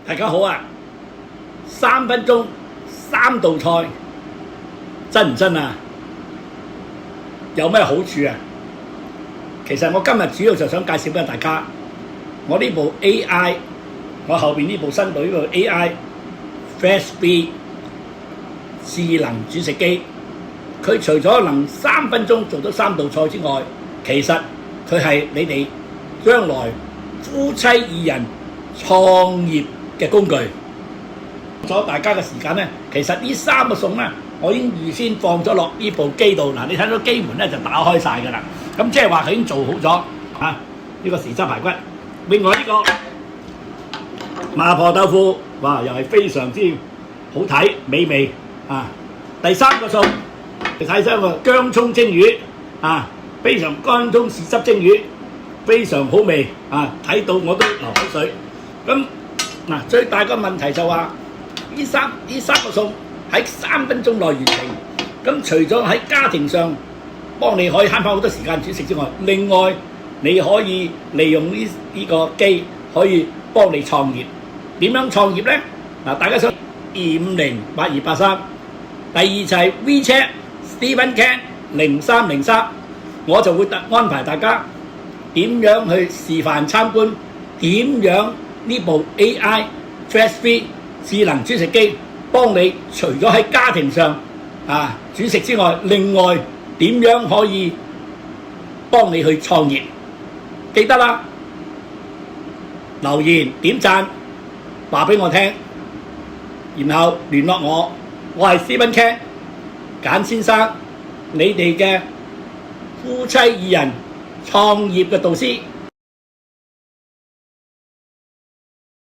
大家好啊！3分鐘3道菜，真唔真啊？有咩好處啊？其實我今日主要就想介紹俾大家，我呢部 AI， 我後邊呢部新隊呢部 AI FreshB 智能煮食機，佢除咗能3分鐘做到3道菜之外，其實佢係你哋將來夫妻2人創業嘅工具。咗大家嘅時間呢，其實呢3個餸呢，我已經預先放咗落呢部機度。嗱，你睇到機門呢就打開晒㗎啦。咁即係話佢已經做好咗啊！呢個豉汁排骨，另外呢個麻婆豆腐，哇，又係非常之好睇美味啊！第3個餸，你睇下個薑葱蒸魚啊，非常乾葱豉汁蒸魚，非常好味啊！睇到我都流口水。咁嗱，最大個問題就話呢三個餸喺3分鐘內完成。咁除咗喺家庭上幫你可以慳翻好多時間煮食之外，另外你可以利用呢個機可以幫你創業。點樣創業呢？嗱，大家想2508283，第二就係 WeChat Stephen Ken 0303，我就會安排大家點樣去示範參觀，點樣呢部 AI FreshB 智能煮食機幫你除咗喺家庭上煮食之外，另外點樣可以幫你去創業？記得啦，留言點讚話俾我聽，然後聯絡我，我係 Stephen Ken 簡先生，你哋嘅夫妻2人創業嘅導師。